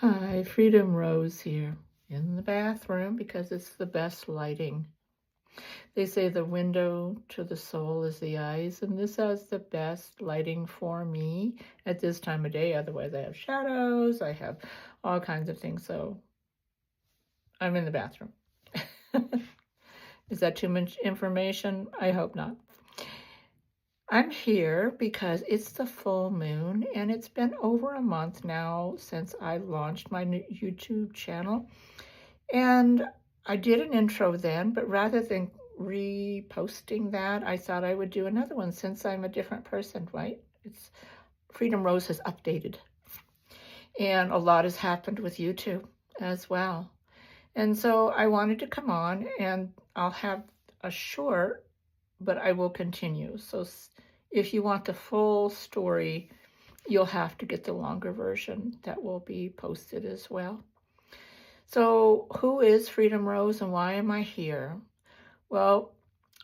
Hi, Freedom Rose here in the bathroom because it's the best lighting. They say the window to the soul is the eyes, and this has the best lighting for me at this time of day. Otherwise, I have shadows, I have all kinds of things, so I'm in the bathroom. Is that too much information? I hope not. I'm here because it's the full moon, and it's been over a month now since I launched my new YouTube channel. And I did an intro then, but rather than reposting that, I thought I would do another one since I'm a different person, right? It's Freedom Rose has updated. And a lot has happened with YouTube as well. And so I wanted to come on, and I'll have a short, but I will continue. So if you want the full story, you'll have to get the longer version that will be posted as well. So who is Freedom Rose and why am I here? Well,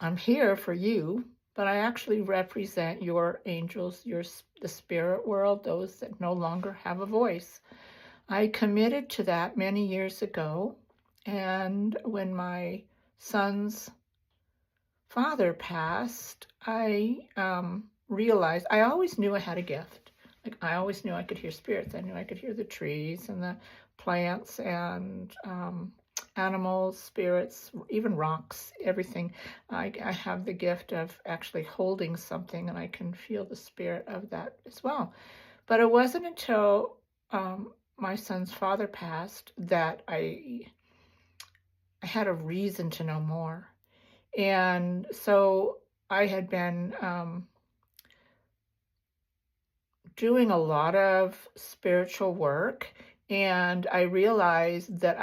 I'm here for you, but I actually represent your angels, the spirit world, those that no longer have a voice. I committed to that many years ago, and when my son's father passed, I realized I always knew I had a gift. Like I always knew I could hear spirits. I knew I could hear the trees and the plants and animals, spirits, even rocks, everything. I have the gift of actually holding something, and I can feel the spirit of that as well. But it wasn't until my son's father passed that I had a reason to know more. And so I had been doing a lot of spiritual work, and I realized that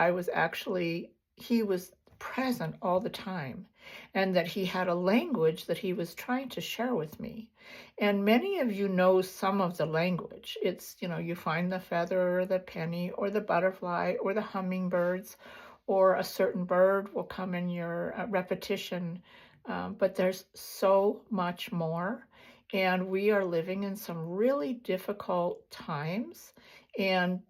he was present all the time, and that he had a language that he was trying to share with me. And many of you know some of the language. It's, you find the feather or the penny or the butterfly or the hummingbirds, or a certain bird will come in your repetition. But there's so much more. And we are living in some really difficult times. And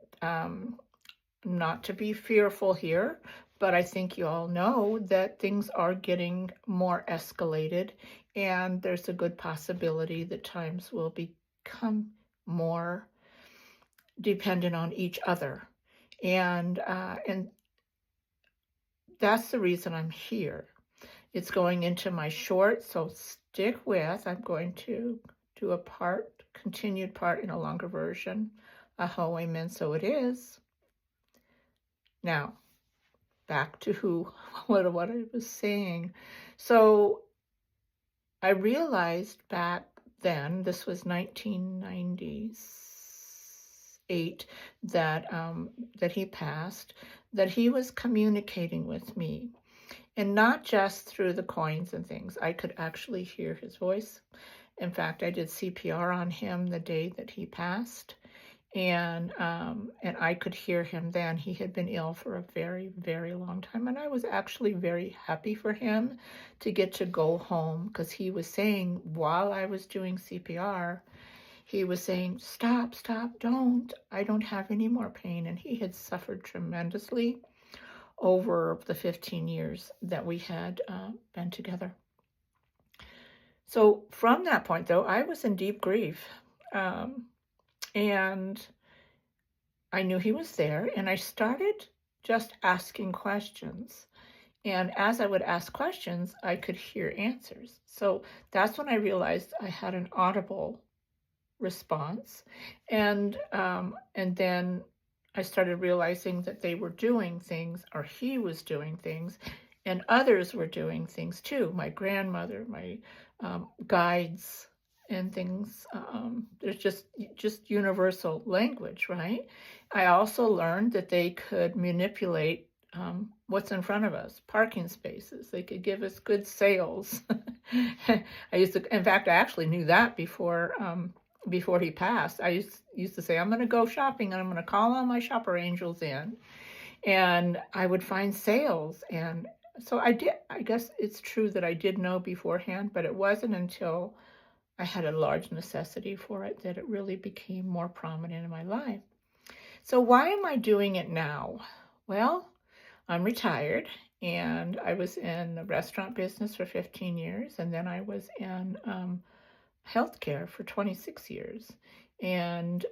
not to be fearful here, but I think you all know that things are getting more escalated, and there's a good possibility that times will become more dependent on each other. And that's the reason I'm here. It's going into my short, so stick with. I'm going to do a continued part in a longer version. Aho, amen, so it is. Now, back to what I was saying. So I realized back then, this was 1998, that he passed, that he was communicating with me. And not just through the coins and things. I could actually hear his voice. In fact, I did CPR on him the day that he passed. And I could hear him then. He had been ill for a very, very long time. And I was actually very happy for him to get to go home, because he was saying, while I was doing CPR, he was saying, stop, don't. I don't have any more pain. And he had suffered tremendously over the 15 years that we had been together. So from that point, though, I was in deep grief. And I knew he was there, and I started just asking questions. And as I would ask questions, I could hear answers. So that's when I realized I had an audible response. And then I started realizing that they were doing things, or he was doing things, and others were doing things too. My grandmother, my guides, and things. There's just universal language, right? I also learned that they could manipulate what's in front of us, parking spaces. They could give us good sales. In fact, I actually knew that before he passed. I used to say, I'm going to go shopping and I'm going to call all my shopper angels in, and I would find sales. And so I did. I guess it's true that I did know beforehand, but it wasn't until I had a large necessity for it that it really became more prominent in my life. So why am I doing it now? Well, I'm retired, and I was in the restaurant business for 15 years, and then I was in healthcare for 26 years. And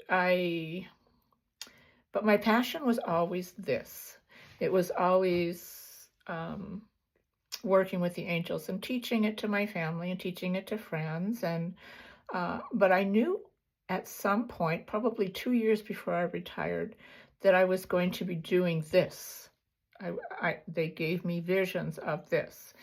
but my passion was always this. It was always working with the angels and teaching it to my family and teaching it to friends. But I knew at some point, probably 2 years before I retired, that I was going to be doing this. They gave me visions of this.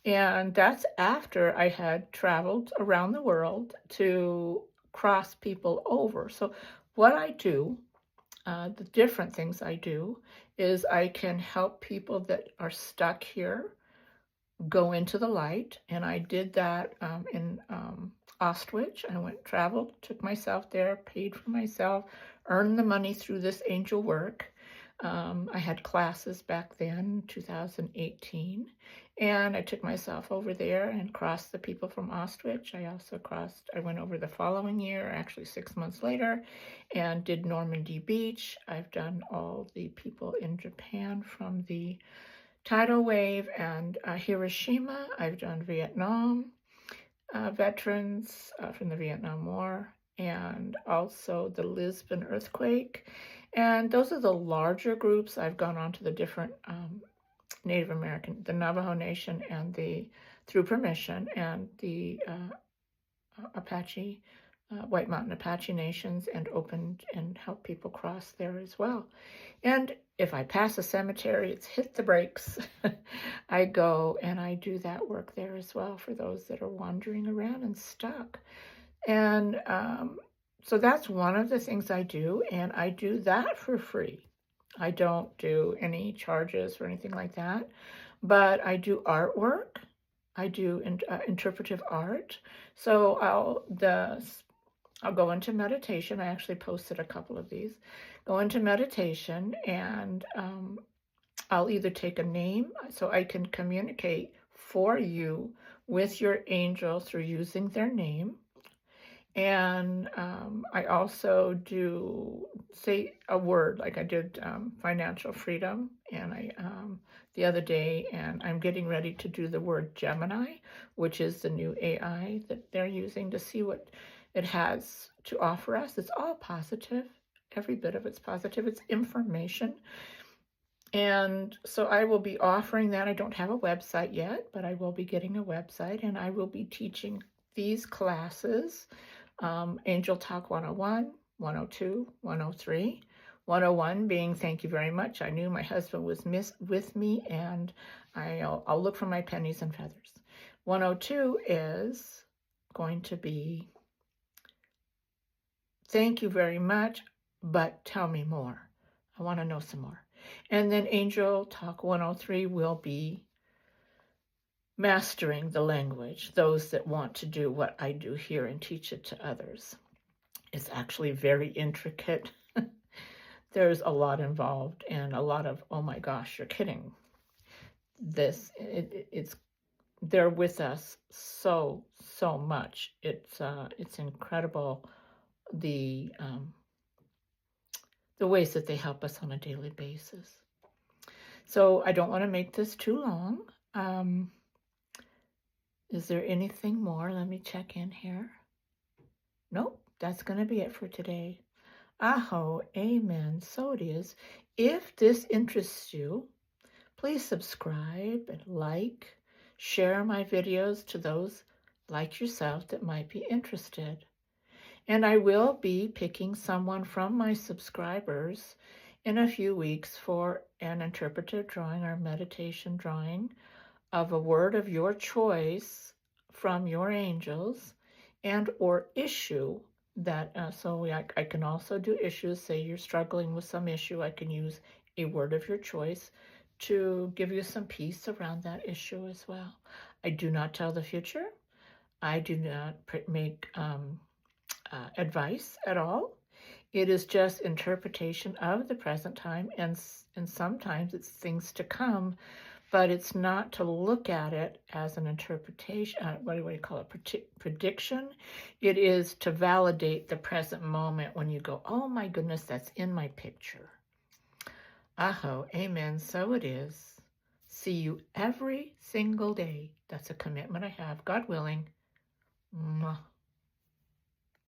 And that's after I had traveled around the world to cross people over. So what I do, the different things I do, is I can help people that are stuck here go into the light. And I did that in Auschwitz. I traveled, took myself there, paid for myself, earned the money through this angel work. I had classes back then, 2018, and I took myself over there and crossed the people from Auschwitz. I went over the following year, actually 6 months later, and did Normandy Beach. I've done all the people in Japan from the tidal wave and Hiroshima. I've done Vietnam veterans from the Vietnam War, and also the Lisbon earthquake. And those are the larger groups. I've gone on to the different Native American, the Navajo Nation, and through permission, and the Apache, White Mountain Apache nations, and opened and helped people cross there as well. And if I pass a cemetery, it's hit the brakes. I go and I do that work there as well for those that are wandering around and stuck. And so that's one of the things I do, and I do that for free. I don't do any charges or anything like that, but I do artwork. I do interpretive art. So I'll go into meditation. I actually posted a couple of these. Go into meditation, and I'll either take a name so I can communicate for you with your angel through using their name. And I also do say a word, like I did financial freedom, and the other day, and I'm getting ready to do the word Gemini, which is the new AI that they're using to see what it has to offer us. It's all positive. Every bit of it's positive. It's information. And so I will be offering that. I don't have a website yet, but I will be getting a website, and I will be teaching these classes, Angel Talk 101, 102, 103. 101 being thank you very much. I knew my husband was with me, and I'll look for my pennies and feathers. 102 is going to be thank you very much, but tell me more. I want to know some more. And then Angel Talk 103 will be mastering the language, those that want to do what I do here and teach it to others. It's actually very intricate. There's a lot involved, and a lot of, oh my gosh, you're kidding. They're with us so much. It's incredible the ways that they help us on a daily basis. So I don't want to make this too long. Is there anything more? Let me check in here. Nope, that's going to be it for today. Aho, amen, so it is. If this interests you, please subscribe and like, share my videos to those like yourself that might be interested. And I will be picking someone from my subscribers in a few weeks for an interpretive drawing or meditation drawing of a word of your choice from your angels, and or issue that, I can also do issues. Say you're struggling with some issue, I can use a word of your choice to give you some peace around that issue as well. I do not tell the future. I do not make advice at all. It is just interpretation of the present time, and sometimes it's things to come, but it's not to look at it as an interpretation, what do you call it, prediction. It is to validate the present moment when you go, oh my goodness, that's in my picture. Aho, amen, so it is. See you every single day. That's a commitment I have, God willing. Mwah.